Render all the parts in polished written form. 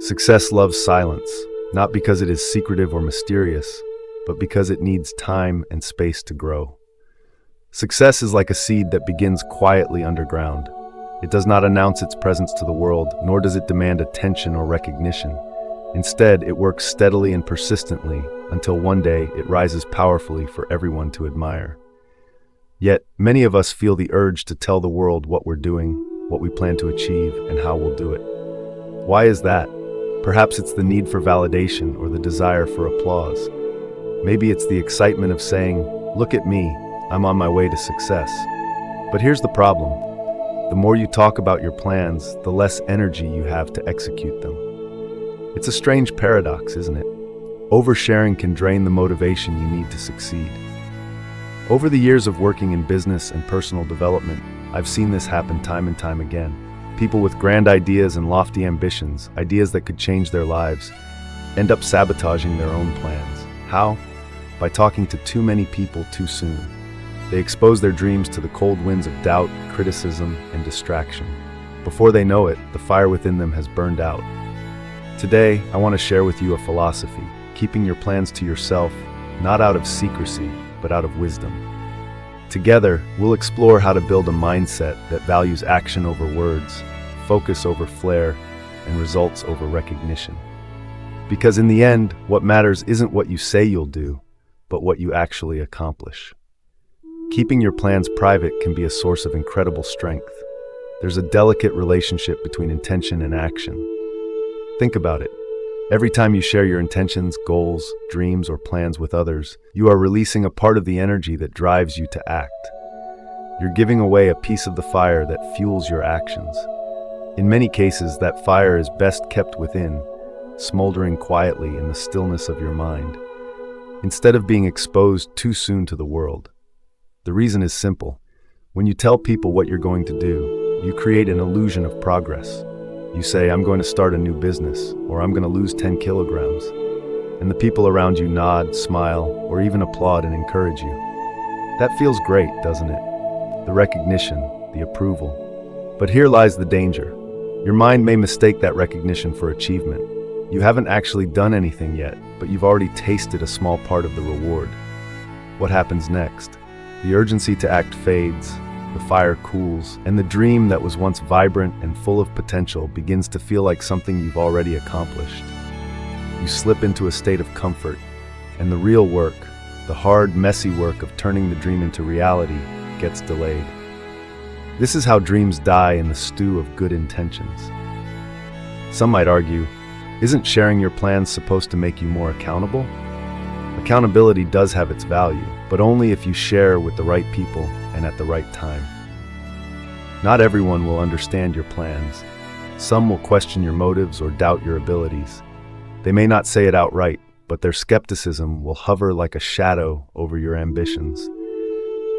Success loves silence, not because it is secretive or mysterious, but because it needs time and space to grow. Success is like a seed that begins quietly underground. It does not announce its presence to the world, nor does it demand attention or recognition. Instead, it works steadily and persistently until one day it rises powerfully for everyone to admire. Yet, many of us feel the urge to tell the world what we're doing, what we plan to achieve, and how we'll do it. Why is that? Perhaps it's the need for validation or the desire for applause. Maybe it's the excitement of saying, "Look at me, I'm on my way to success." But here's the problem. The more you talk about your plans, the less energy you have to execute them. It's a strange paradox, isn't it? Oversharing can drain the motivation you need to succeed. Over the years of working in business and personal development, I've seen this happen time and time again. People with grand ideas and lofty ambitions, ideas that could change their lives, end up sabotaging their own plans. How? By talking to too many people too soon. They expose their dreams to the cold winds of doubt, criticism, and distraction. Before they know it, the fire within them has burned out. Today, I want to share with you a philosophy, keeping your plans to yourself, not out of secrecy, but out of wisdom. Together, we'll explore how to build a mindset that values action over words, focus over flair, and results over recognition. Because in the end, what matters isn't what you say you'll do, but what you actually accomplish. Keeping your plans private can be a source of incredible strength. There's a delicate relationship between intention and action. Think about it. Every time you share your intentions, goals, dreams, or plans with others, you are releasing a part of the energy that drives you to act. You're giving away a piece of the fire that fuels your actions. In many cases, that fire is best kept within, smoldering quietly in the stillness of your mind, instead of being exposed too soon to the world. The reason is simple. When you tell people what you're going to do, you create an illusion of progress. You say, "I'm going to start a new business," or "I'm going to lose 10 kilograms. And the people around you nod, smile, or even applaud and encourage you. That feels great, doesn't it? The recognition, the approval. But here lies the danger. Your mind may mistake that recognition for achievement. You haven't actually done anything yet, but you've already tasted a small part of the reward. What happens next? The urgency to act fades, the fire cools, and the dream that was once vibrant and full of potential begins to feel like something you've already accomplished. You slip into a state of comfort, and the real work, the hard, messy work of turning the dream into reality, gets delayed. This is how dreams die in the stew of good intentions. Some might argue, isn't sharing your plans supposed to make you more accountable? Accountability does have its value, but only if you share with the right people and at the right time. Not everyone will understand your plans. Some will question your motives or doubt your abilities. They may not say it outright, but their skepticism will hover like a shadow over your ambitions.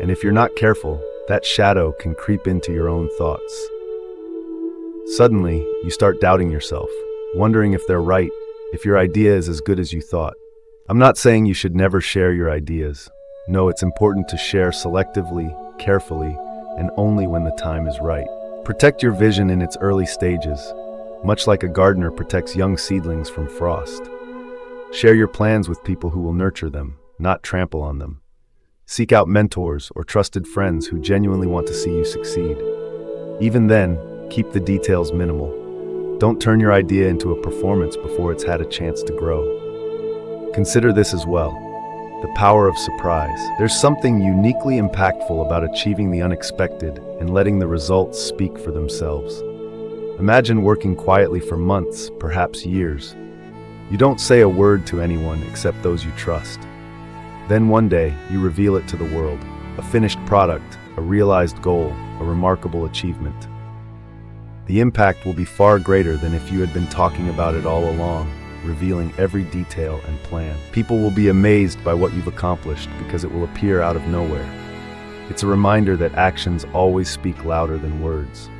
And if you're not careful, that shadow can creep into your own thoughts. Suddenly, you start doubting yourself, wondering if they're right, if your idea is as good as you thought. I'm not saying you should never share your ideas. No, it's important to share selectively, carefully, and only when the time is right. Protect your vision in its early stages, much like a gardener protects young seedlings from frost. Share your plans with people who will nurture them, not trample on them. Seek out mentors or trusted friends who genuinely want to see you succeed. Even then, keep the details minimal. Don't turn your idea into a performance before it's had a chance to grow. Consider this as well. The power of surprise. There's something uniquely impactful about achieving the unexpected and letting the results speak for themselves. Imagine working quietly for months, perhaps years. You don't say a word to anyone except those you trust. Then one day, you reveal it to the world. A finished product, a realized goal, a remarkable achievement. The impact will be far greater than if you had been talking about it all along, revealing every detail and plan. People will be amazed by what you've accomplished because it will appear out of nowhere. It's a reminder that actions always speak louder than words.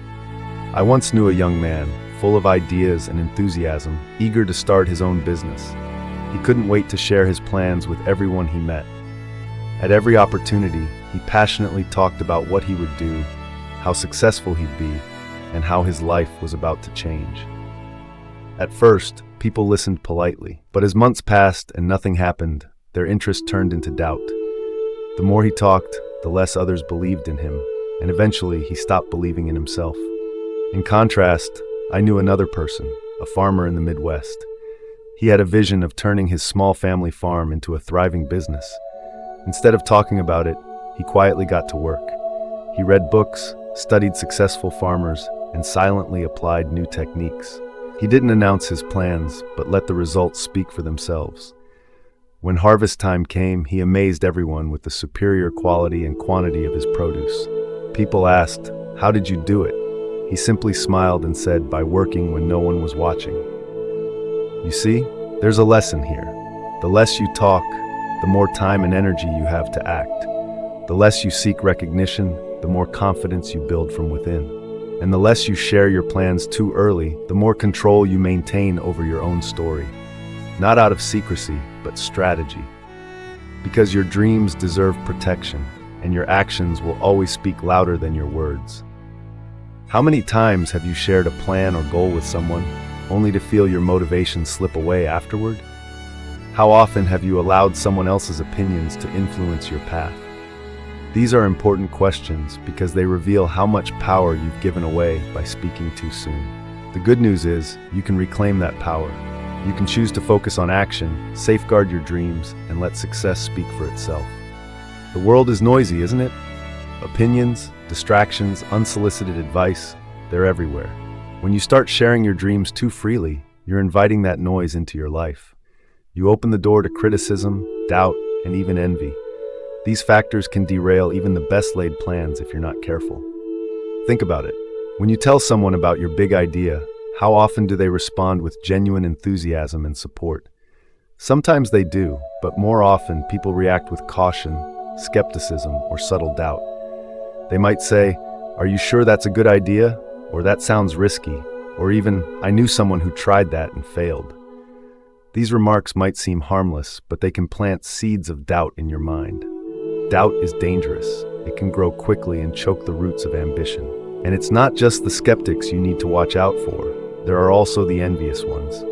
I once knew a young man, full of ideas and enthusiasm, eager to start his own business. He couldn't wait to share his plans with everyone he met. At every opportunity, he passionately talked about what he would do, how successful he'd be, and how his life was about to change. At first, people listened politely, but as months passed and nothing happened, their interest turned into doubt. The more he talked, the less others believed in him, and eventually he stopped believing in himself. In contrast, I knew another person, a farmer in the Midwest. He had a vision of turning his small family farm into a thriving business. Instead of talking about it, he quietly got to work. He read books, studied successful farmers, and silently applied new techniques. He didn't announce his plans, but let the results speak for themselves. When harvest time came, he amazed everyone with the superior quality and quantity of his produce. People asked, "How did you do it?" He simply smiled and said, "By working when no one was watching." You see, there's a lesson here. The less you talk, the more time and energy you have to act. The less you seek recognition, the more confidence you build from within. And the less you share your plans too early, the more control you maintain over your own story. Not out of secrecy, but strategy. Because your dreams deserve protection, and your actions will always speak louder than your words. How many times have you shared a plan or goal with someone, only to feel your motivation slip away afterward? How often have you allowed someone else's opinions to influence your path? These are important questions because they reveal how much power you've given away by speaking too soon. The good news is, you can reclaim that power. You can choose to focus on action, safeguard your dreams, and let success speak for itself. The world is noisy, isn't it? Opinions, distractions, unsolicited advice, they're everywhere. When you start sharing your dreams too freely, you're inviting that noise into your life. You open the door to criticism, doubt, and even envy. These factors can derail even the best laid plans if you're not careful. Think about it. When you tell someone about your big idea, how often do they respond with genuine enthusiasm and support? Sometimes they do, but more often people react with caution, skepticism, or subtle doubt. They might say, "Are you sure that's a good idea?" Or "That sounds risky," or even, "I knew someone who tried that and failed." These remarks might seem harmless, but they can plant seeds of doubt in your mind. Doubt is dangerous. It can grow quickly and choke the roots of ambition. And it's not just the skeptics you need to watch out for. There are also the envious ones.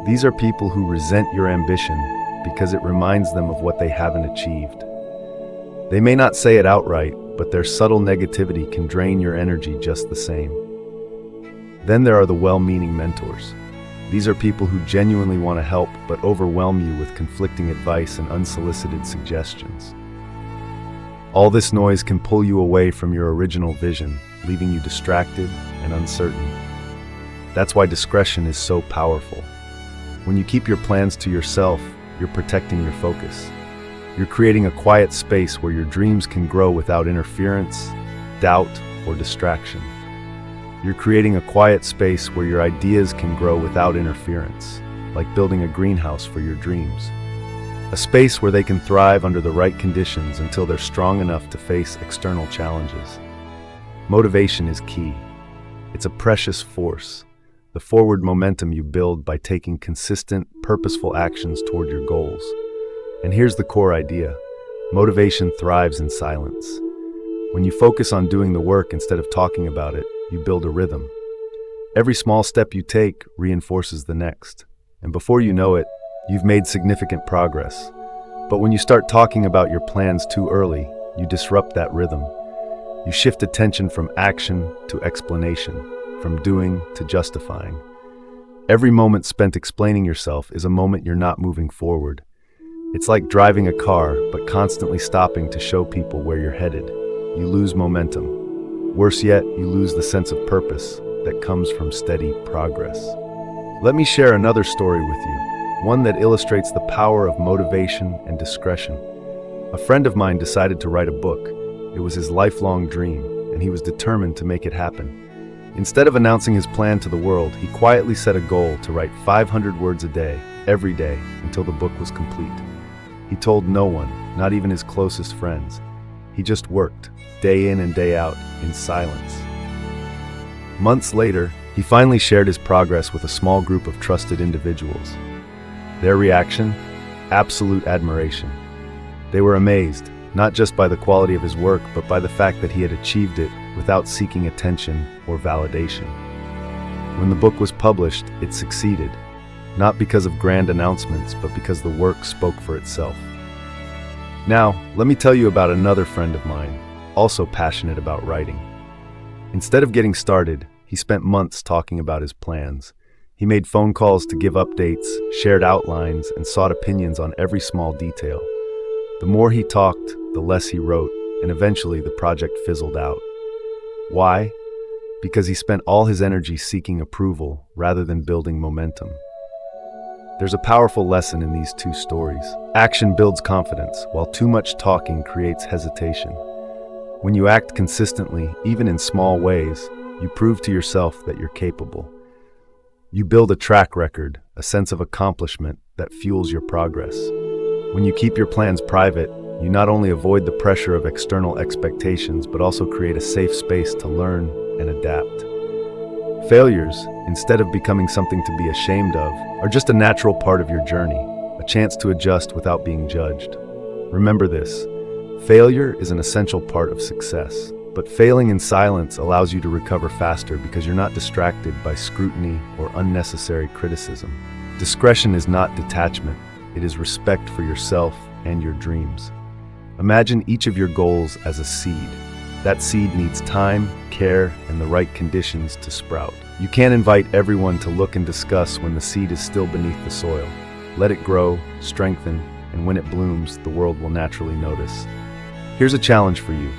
These are people who resent your ambition because it reminds them of what they haven't achieved. They may not say it outright, but their subtle negativity can drain your energy just the same. Then there are the well-meaning mentors. These are people who genuinely want to help but overwhelm you with conflicting advice and unsolicited suggestions. All this noise can pull you away from your original vision, leaving you distracted and uncertain. That's why discretion is so powerful. When you keep your plans to yourself, you're protecting your focus. You're creating a quiet space where your dreams can grow without interference, doubt, or distraction. You're creating a quiet space where your ideas can grow without interference, like building a greenhouse for your dreams. A space where they can thrive under the right conditions until they're strong enough to face external challenges. Motivation is key. It's a precious force, the forward momentum you build by taking consistent, purposeful actions toward your goals. And here's the core idea. Motivation thrives in silence. When you focus on doing the work instead of talking about it, you build a rhythm. Every small step you take reinforces the next. And before you know it, you've made significant progress. But when you start talking about your plans too early, you disrupt that rhythm. You shift attention from action to explanation, from doing to justifying. Every moment spent explaining yourself is a moment you're not moving forward. It's like driving a car, but constantly stopping to show people where you're headed. You lose momentum. Worse yet, you lose the sense of purpose that comes from steady progress. Let me share another story with you, one that illustrates the power of motivation and discretion. A friend of mine decided to write a book. It was his lifelong dream, and he was determined to make it happen. Instead of announcing his plan to the world, he quietly set a goal to write 500 words a day, every day, until the book was complete. He told no one, not even his closest friends. He just worked, day in and day out, in silence. Months later, he finally shared his progress with a small group of trusted individuals. Their reaction? Absolute admiration. They were amazed, not just by the quality of his work, but by the fact that he had achieved it without seeking attention or validation. When the book was published, it succeeded, not because of grand announcements, but because the work spoke for itself. Now, let me tell you about another friend of mine, also passionate about writing. Instead of getting started, he spent months talking about his plans. He made phone calls to give updates, shared outlines, and sought opinions on every small detail. The more he talked, the less he wrote, and eventually the project fizzled out. Why? Because he spent all his energy seeking approval rather than building momentum. There's a powerful lesson in these two stories. Action builds confidence, while too much talking creates hesitation. When you act consistently, even in small ways, you prove to yourself that you're capable. You build a track record, a sense of accomplishment that fuels your progress. When you keep your plans private, you not only avoid the pressure of external expectations, but also create a safe space to learn and adapt. Failures, instead of becoming something to be ashamed of, are just a natural part of your journey, a chance to adjust without being judged. Remember this, failure is an essential part of success, but failing in silence allows you to recover faster because you're not distracted by scrutiny or unnecessary criticism. Discretion is not detachment, it is respect for yourself and your dreams. Imagine each of your goals as a seed. That seed needs time, care, and the right conditions to sprout. You can't invite everyone to look and discuss when the seed is still beneath the soil. Let it grow, strengthen, and when it blooms, the world will naturally notice. Here's a challenge for you.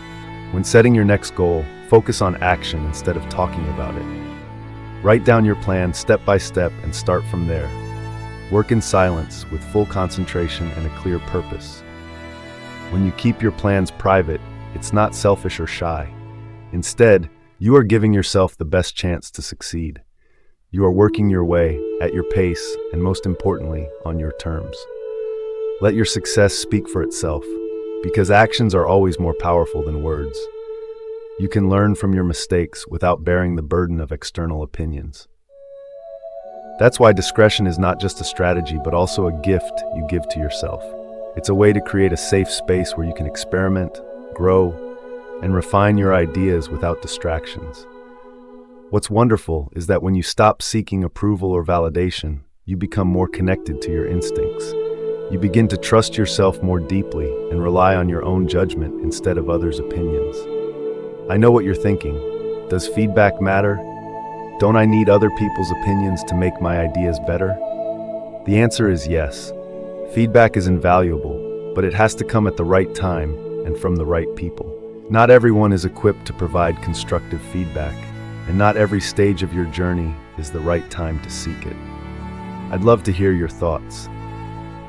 When setting your next goal, focus on action instead of talking about it. Write down your plan step by step and start from there. Work in silence with full concentration and a clear purpose. When you keep your plans private, it's not selfish or shy. Instead, you are giving yourself the best chance to succeed. You are working your way, at your pace, and most importantly, on your terms. Let your success speak for itself, because actions are always more powerful than words. You can learn from your mistakes without bearing the burden of external opinions. That's why discretion is not just a strategy, but also a gift you give to yourself. It's a way to create a safe space where you can experiment, grow, and refine your ideas without distractions. What's wonderful is that when you stop seeking approval or validation, you become more connected to your instincts. You begin to trust yourself more deeply and rely on your own judgment instead of others' opinions. I know what you're thinking. Does feedback matter? Don't I need other people's opinions to make my ideas better? The answer is yes. Feedback is invaluable, but it has to come at the right time and from the right people. Not everyone is equipped to provide constructive feedback, and not every stage of your journey is the right time to seek it. I'd love to hear your thoughts.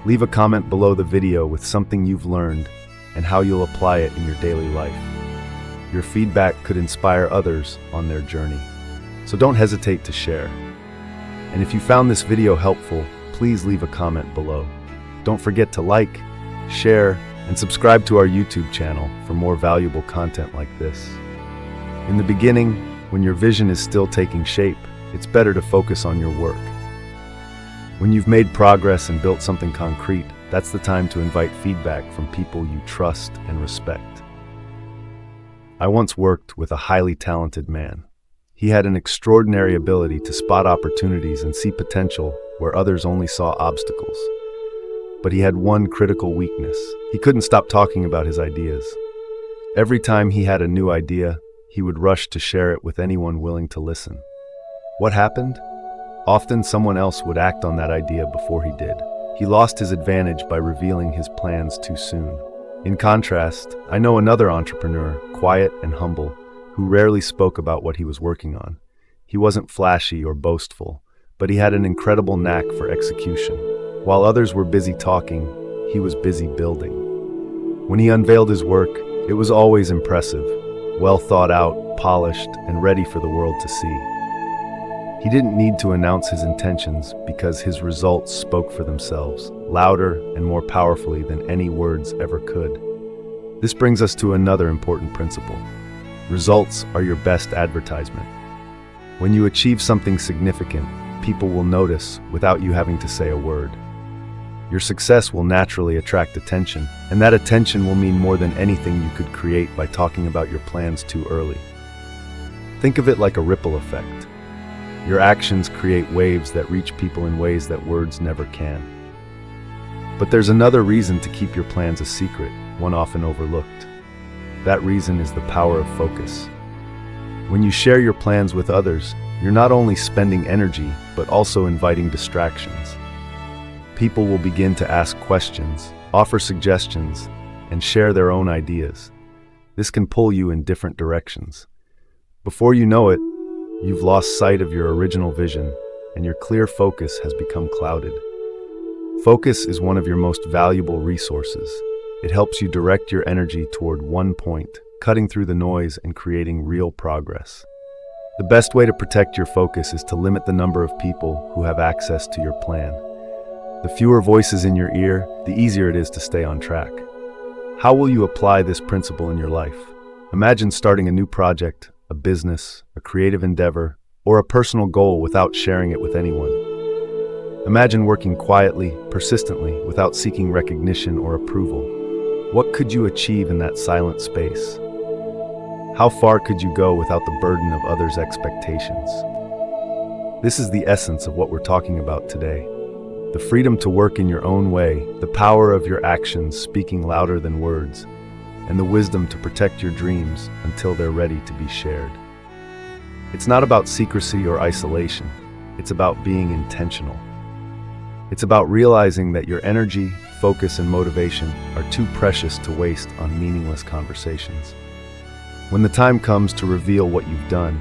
Leave a comment below the video with something you've learned and how you'll apply it in your daily life. Your feedback could inspire others on their journey, so don't hesitate to share. And if you found this video helpful, please leave a comment below. Don't forget to like, share, and subscribe to our YouTube channel for more valuable content like this. In the beginning, when your vision is still taking shape, it's better to focus on your work. When you've made progress and built something concrete, that's the time to invite feedback from people you trust and respect. I once worked with a highly talented man. He had an extraordinary ability to spot opportunities and see potential where others only saw obstacles. But he had one critical weakness. He couldn't stop talking about his ideas. Every time he had a new idea, he would rush to share it with anyone willing to listen. What happened? Often someone else would act on that idea before he did. He lost his advantage by revealing his plans too soon. In contrast, I know another entrepreneur, quiet and humble, who rarely spoke about what he was working on. He wasn't flashy or boastful, but he had an incredible knack for execution. While others were busy talking, he was busy building. When he unveiled his work, it was always impressive, well thought out, polished, and ready for the world to see. He didn't need to announce his intentions because his results spoke for themselves, louder and more powerfully than any words ever could. This brings us to another important principle. Results are your best advertisement. When you achieve something significant, people will notice without you having to say a word. Your success will naturally attract attention, and that attention will mean more than anything you could create by talking about your plans too early. Think of it like a ripple effect. Your actions create waves that reach people in ways that words never can. But there's another reason to keep your plans a secret, one often overlooked. That reason is the power of focus. When you share your plans with others, you're not only spending energy, but also inviting distractions. People will begin to ask questions, offer suggestions, and share their own ideas. This can pull you in different directions. Before you know it, you've lost sight of your original vision, and your clear focus has become clouded. Focus is one of your most valuable resources. It helps you direct your energy toward one point, cutting through the noise and creating real progress. The best way to protect your focus is to limit the number of people who have access to your plan. The fewer voices in your ear, the easier it is to stay on track. How will you apply this principle in your life? Imagine starting a new project, a business, a creative endeavor, or a personal goal without sharing it with anyone. Imagine working quietly, persistently, without seeking recognition or approval. What could you achieve in that silent space? How far could you go without the burden of others' expectations? This is the essence of what we're talking about today. The freedom to work in your own way, the power of your actions speaking louder than words, and the wisdom to protect your dreams until they're ready to be shared. It's not about secrecy or isolation. It's about being intentional. It's about realizing that your energy, focus, and motivation are too precious to waste on meaningless conversations. When the time comes to reveal what you've done,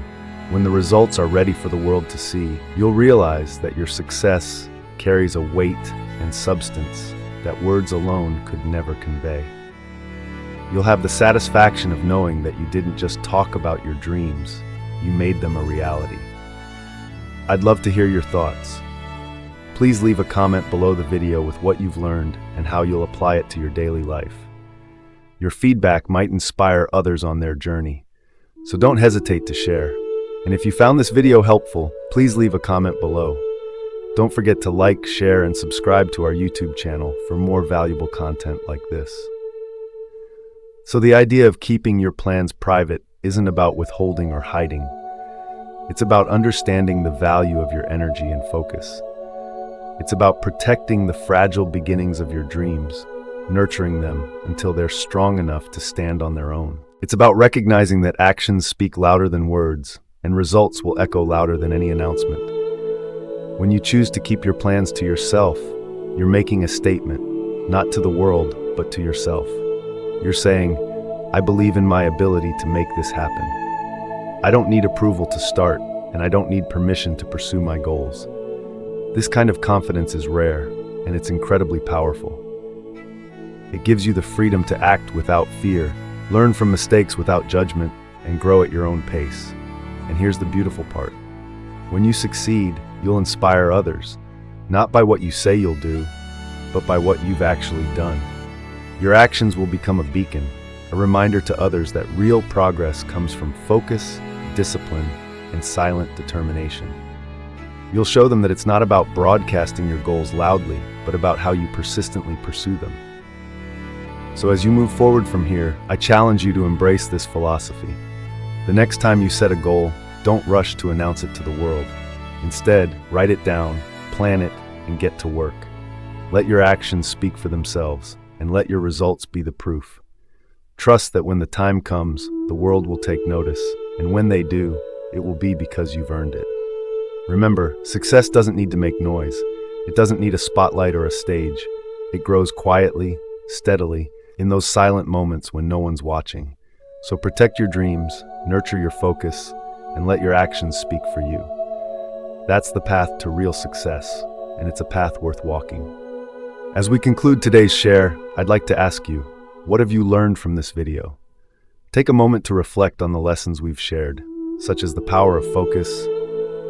when the results are ready for the world to see, you'll realize that your success carries a weight and substance that words alone could never convey. You'll have the satisfaction of knowing that you didn't just talk about your dreams, you made them a reality. I'd love to hear your thoughts. Please leave a comment below the video with what you've learned and how you'll apply it to your daily life. Your feedback might inspire others on their journey, so don't hesitate to share. And if you found this video helpful, please leave a comment below. Don't forget to like, share, and subscribe to our YouTube channel for more valuable content like this. So the idea of keeping your plans private isn't about withholding or hiding. It's about understanding the value of your energy and focus. It's about protecting the fragile beginnings of your dreams, nurturing them until they're strong enough to stand on their own. It's about recognizing that actions speak louder than words, and results will echo louder than any announcement. When you choose to keep your plans to yourself, you're making a statement, not to the world, but to yourself. You're saying, I believe in my ability to make this happen. I don't need approval to start, and I don't need permission to pursue my goals. This kind of confidence is rare, and it's incredibly powerful. It gives you the freedom to act without fear, learn from mistakes without judgment, and grow at your own pace. And here's the beautiful part. When you succeed, you'll inspire others, not by what you say you'll do, but by what you've actually done. Your actions will become a beacon, a reminder to others that real progress comes from focus, discipline, and silent determination. You'll show them that it's not about broadcasting your goals loudly, but about how you persistently pursue them. So as you move forward from here, I challenge you to embrace this philosophy. The next time you set a goal, don't rush to announce it to the world. Instead, write it down, plan it, and get to work. Let your actions speak for themselves, and let your results be the proof. Trust that when the time comes, the world will take notice, and when they do, it will be because you've earned it. Remember, success doesn't need to make noise. It doesn't need a spotlight or a stage. It grows quietly, steadily, in those silent moments when no one's watching. So protect your dreams, nurture your focus, and let your actions speak for you. That's the path to real success, and it's a path worth walking. As we conclude today's share, I'd like to ask you, what have you learned from this video? Take a moment to reflect on the lessons we've shared, such as the power of focus,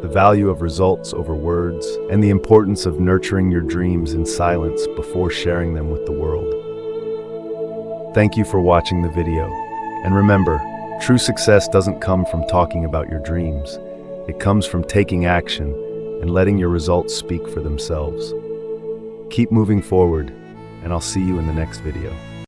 the value of results over words, and the importance of nurturing your dreams in silence before sharing them with the world. Thank you for watching the video. And remember, true success doesn't come from talking about your dreams. It comes from taking action and letting your results speak for themselves. Keep moving forward, and I'll see you in the next video.